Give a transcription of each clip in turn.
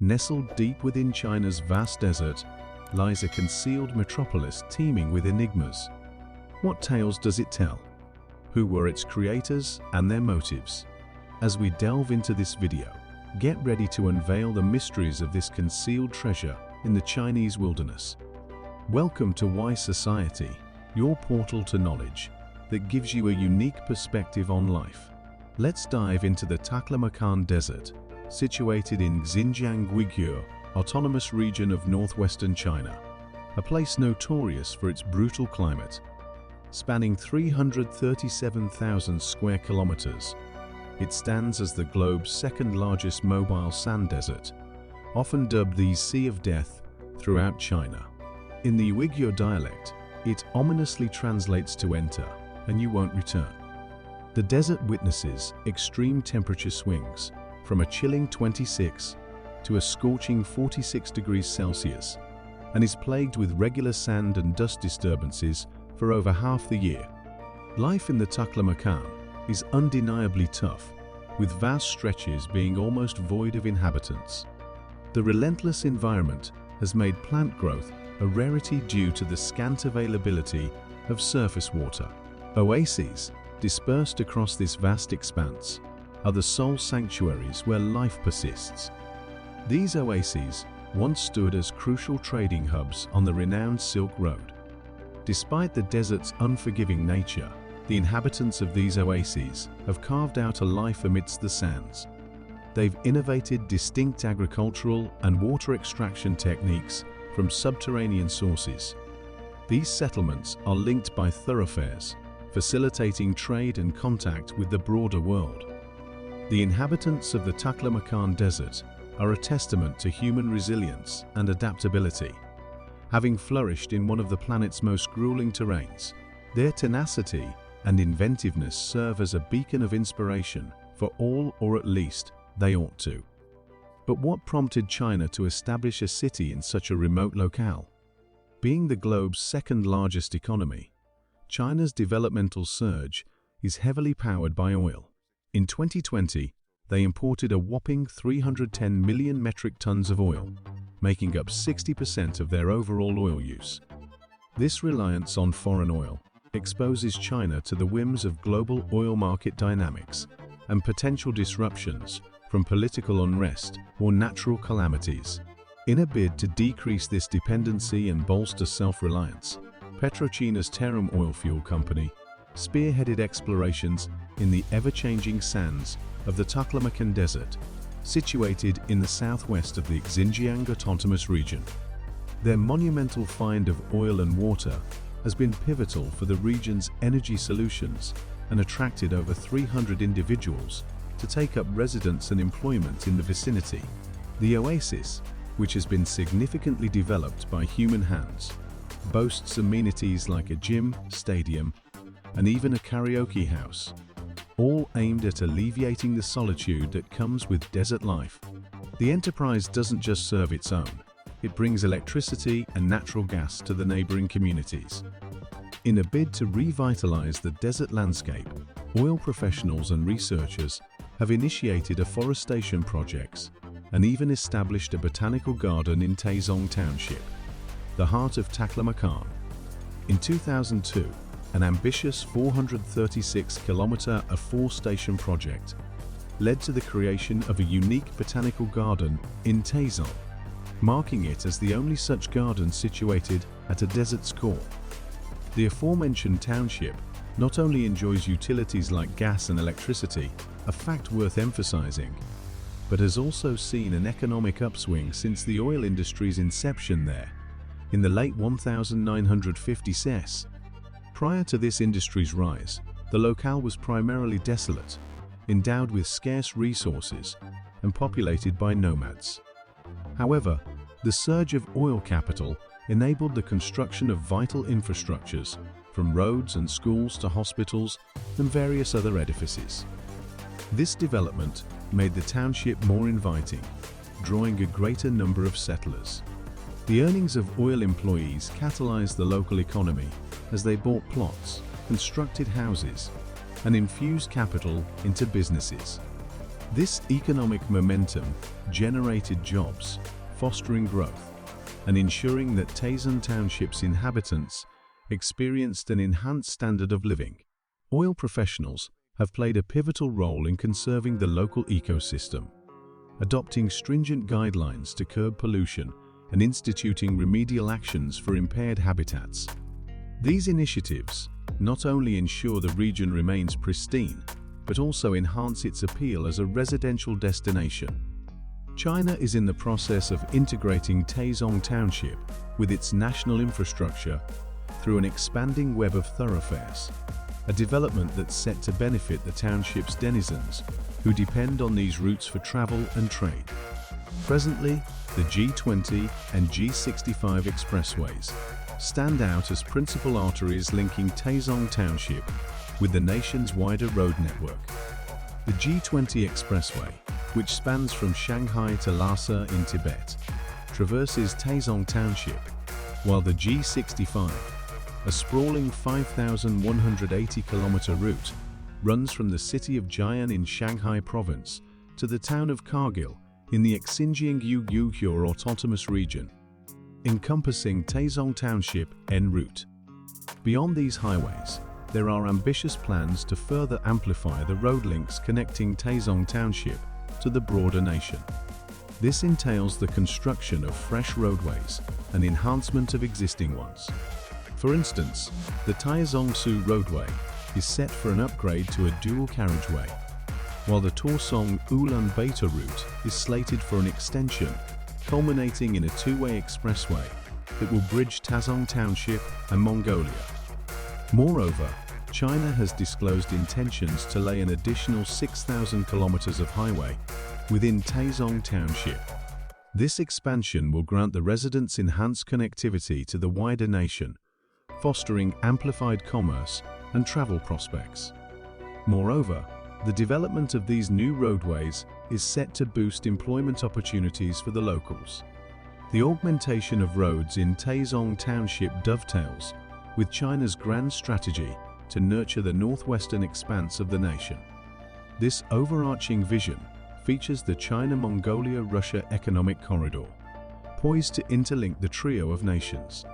Nestled deep within China's vast desert lies a concealed metropolis teeming with enigmas. What tales does it tell? Who were its creators and their motives? As we delve into this video, get ready to unveil the mysteries of this concealed treasure in the Chinese wilderness. Welcome to Why Society, your portal to knowledge that gives you a unique perspective on life. Let's dive into the Taklamakan Desert, situated in Xinjiang Uyghur Autonomous Region of northwestern China, a place notorious for its brutal climate. Spanning 337,000 square kilometers, it stands as the globe's second largest mobile sand desert, often dubbed the Sea of Death throughout China. In the Uyghur dialect, it ominously translates to enter, and you won't return. The desert witnesses extreme temperature swings, from a chilling 26 to a scorching 46 degrees Celsius, and is plagued with regular sand and dust disturbances for over half the year. Life in the Taklamakan is undeniably tough, with vast stretches being almost void of inhabitants. The relentless environment has made plant growth a rarity due to the scant availability of surface water. Oases, dispersed across this vast expanse, are the sole sanctuaries where life persists. These oases once stood as crucial trading hubs on the renowned Silk Road. Despite the desert's unforgiving nature, the inhabitants of these oases have carved out a life amidst the sands. They've innovated distinct agricultural and water extraction techniques from subterranean sources. These settlements are linked by thoroughfares, facilitating trade and contact with the broader world. The inhabitants of the Taklamakan Desert are a testament to human resilience and adaptability. Having flourished in one of the planet's most grueling terrains, their tenacity and inventiveness serve as a beacon of inspiration for all, or at least they ought to. But what prompted China to establish a city in such a remote locale? Being the globe's second largest economy, China's developmental surge is heavily powered by oil. In 2020, they imported a whopping 310 million metric tons of oil, making up 60% of their overall oil use. This reliance on foreign oil exposes China to the whims of global oil market dynamics and potential disruptions from political unrest or natural calamities. In a bid to decrease this dependency and bolster self-reliance, PetroChina's Tarum Oilfuel Company spearheaded explorations in the ever-changing sands of the Taklamakan Desert, situated in the southwest of the Xinjiang Autonomous Region. Their monumental find of oil and water has been pivotal for the region's energy solutions and attracted over 300 individuals to take up residence and employment in the vicinity. The oasis, which has been significantly developed by human hands, boasts amenities like a gym, stadium, and even a karaoke house, all aimed at alleviating the solitude that comes with desert life. The enterprise doesn't just serve its own, it brings electricity and natural gas to the neighboring communities. In a bid to revitalize the desert landscape, oil professionals and researchers have initiated afforestation projects and even established a botanical garden in Tazong Township, the heart of Taklamakan. In 2002, an ambitious 436-kilometer afforestation project led to the creation of a unique botanical garden in Tazong, marking it as the only such garden situated at a desert's core. The aforementioned township not only enjoys utilities like gas and electricity, a fact worth emphasizing, but has also seen an economic upswing since the oil industry's inception there in the late 1950s. Prior to this industry's rise, the locale was primarily desolate, endowed with scarce resources, and populated by nomads. However, the surge of oil capital enabled the construction of vital infrastructures, from roads and schools to hospitals and various other edifices. This development made the township more inviting, drawing a greater number of settlers. The earnings of oil employees catalyzed the local economy as they bought plots, constructed houses, and infused capital into businesses. This economic momentum generated jobs, fostering growth, and ensuring that Tazong Township's inhabitants experienced an enhanced standard of living. Oil professionals have played a pivotal role in conserving the local ecosystem, adopting stringent guidelines to curb pollution and instituting remedial actions for impaired habitats. These initiatives not only ensure the region remains pristine, but also enhance its appeal as a residential destination. China is in the process of integrating Tazong Township with its national infrastructure through an expanding web of thoroughfares, a development that's set to benefit the township's denizens who depend on these routes for travel and trade. Presently, the G20 and G65 expressways stand out as principal arteries linking Tazong Township with the nation's wider road network. The G20 expressway, which spans from Shanghai to Lhasa in Tibet, traverses Tazong Township, while the G65, a sprawling 5,180-kilometer route, runs from the city of Jian in Shanghai province to the town of Kargil in the Xinjiang Uyghur Autonomous Region, encompassing Tazong Township en route. Beyond these highways, there are ambitious plans to further amplify the road links connecting Tazong Township to the broader nation. This entails the construction of fresh roadways and enhancement of existing ones. For instance, the Tazong-Su roadway is set for an upgrade to a dual carriageway, while the Torsong-Ulan-Beta route is slated for an extension, culminating in a two-way expressway that will bridge Tazong Township and Mongolia. Moreover, China has disclosed intentions to lay an additional 6,000 kilometers of highway within Tazong Township. This expansion will grant the residents enhanced connectivity to the wider nation, fostering amplified commerce and travel prospects. Moreover, the development of these new roadways is set to boost employment opportunities for the locals. The augmentation of roads in Tazong Township dovetails with China's grand strategy to nurture the northwestern expanse of the nation. This overarching vision features the China-Mongolia-Russia economic corridor, poised to interlink the trio of nations.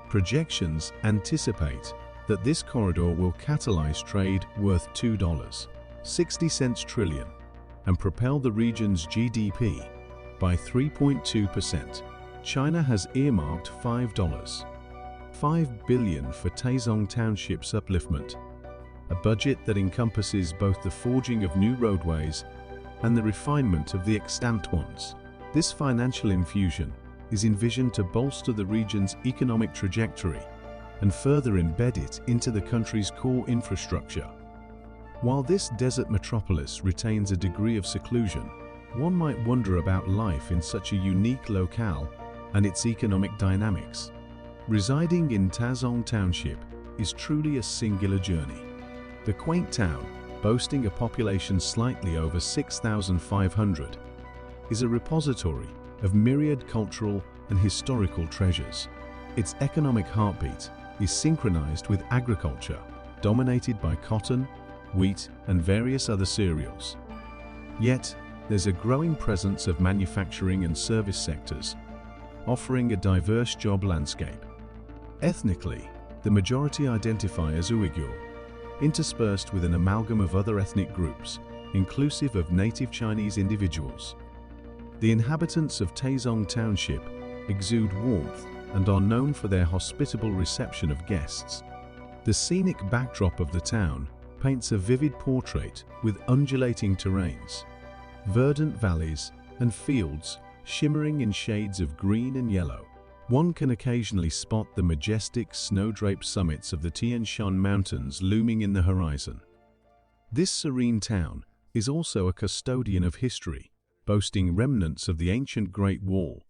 Projections anticipate that this corridor will catalyze trade worth $2.60 trillion and propel the region's GDP by 3.2%. China has earmarked $5 billion for Tazong Township's upliftment, a budget that encompasses both the forging of new roadways and the refinement of the extant ones. This financial infusion is envisioned to bolster the region's economic trajectory and further embed it into the country's core infrastructure. While this desert metropolis retains a degree of seclusion, one might wonder about life in such a unique locale and its economic dynamics. Residing in Tazong Township is truly a singular journey. The quaint town, boasting a population slightly over 6,500, is a repository of myriad cultural and historical treasures. Its economic heartbeat is synchronized with agriculture, dominated by cotton, wheat, and various other cereals. Yet, there's a growing presence of manufacturing and service sectors, offering a diverse job landscape. Ethnically, the majority identify as Uyghur, interspersed with an amalgam of other ethnic groups, inclusive of native Chinese individuals. The inhabitants of Tazong Township exude warmth and are known for their hospitable reception of guests. The scenic backdrop of the town paints a vivid portrait with undulating terrains, verdant valleys, and fields shimmering in shades of green and yellow. One can occasionally spot the majestic snow-draped summits of the Tian Shan Mountains looming in the horizon. This serene town is also a custodian of history, boasting remnants of the ancient Great Wall,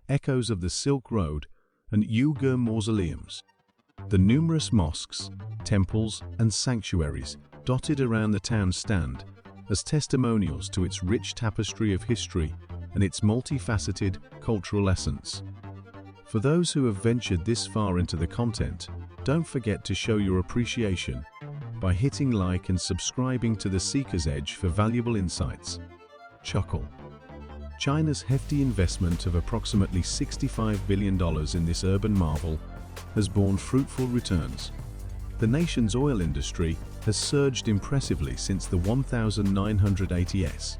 echoes of the Silk Road, and Uyghur mausoleums. The numerous mosques, temples, and sanctuaries dotted around the town stand as testimonials to its rich tapestry of history and its multifaceted cultural essence. For those who have ventured this far into the content, don't forget to show your appreciation by hitting like and subscribing to The Seeker's Edge for valuable insights. chuckle. China's hefty investment of approximately $65 billion in this urban marvel has borne fruitful returns. The nation's oil industry has surged impressively since the 1980s,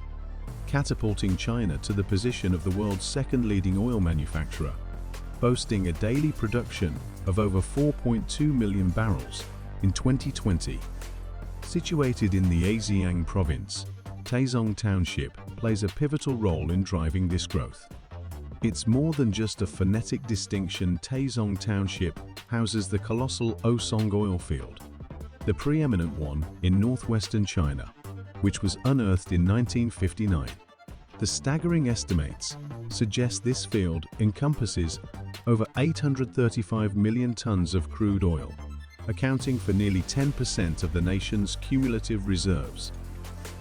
catapulting China to the position of the world's second leading oil manufacturer, boasting a daily production of over 4.2 million barrels in 2020. Situated in the Zhejiang province, Tazong Township plays a pivotal role in driving this growth. It's more than just a phonetic distinction. Tazong Township houses the colossal Osong oil field, the preeminent one in northwestern China, which was unearthed in 1959. The staggering estimates suggest this field encompasses over 835 million tons of crude oil, accounting for nearly 10% of the nation's cumulative reserves.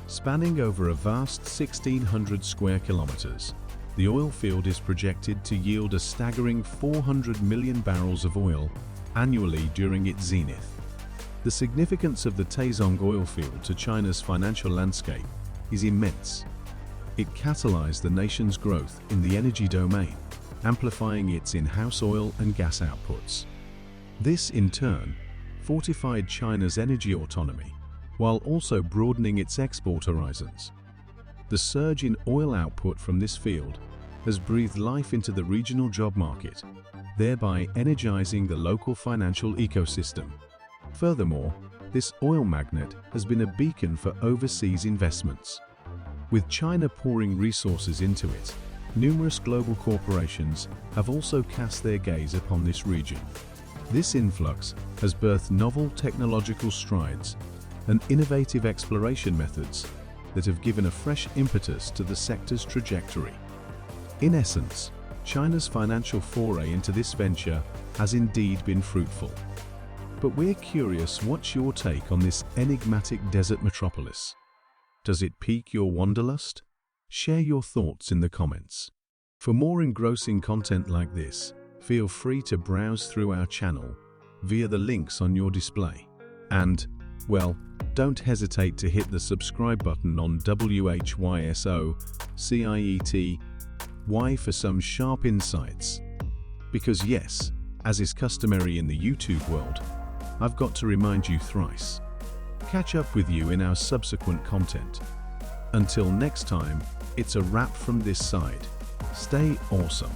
Spanning over a vast 1,600 square kilometers, the oil field is projected to yield a staggering 400 million barrels of oil annually during its zenith. The significance of the Tazong oil field to China's financial landscape is immense. It catalyzed the nation's growth in the energy domain, amplifying its in-house oil and gas outputs. This, in turn, fortified China's energy autonomy, while also broadening its export horizons. The surge in oil output from this field has breathed life into the regional job market, thereby energizing the local financial ecosystem. Furthermore, this oil magnet has been a beacon for overseas investments. With China pouring resources into it, numerous global corporations have also cast their gaze upon this region. This influx has birthed novel technological strides and innovative exploration methods that have given a fresh impetus to the sector's trajectory. In essence, China's financial foray into this venture has indeed been fruitful. But we're curious, what's your take on this enigmatic desert metropolis? Does it pique your wanderlust? Share your thoughts in the comments. For more engrossing content like this, feel free to browse through our channel via the links on your display. And, well, don't hesitate to hit the subscribe button on WHYSOCIETY for some sharp insights. Because yes, as is customary in the YouTube world, I've got to remind you thrice. Catch up with you in our subsequent content. Until next time, it's a wrap from this side. Stay awesome.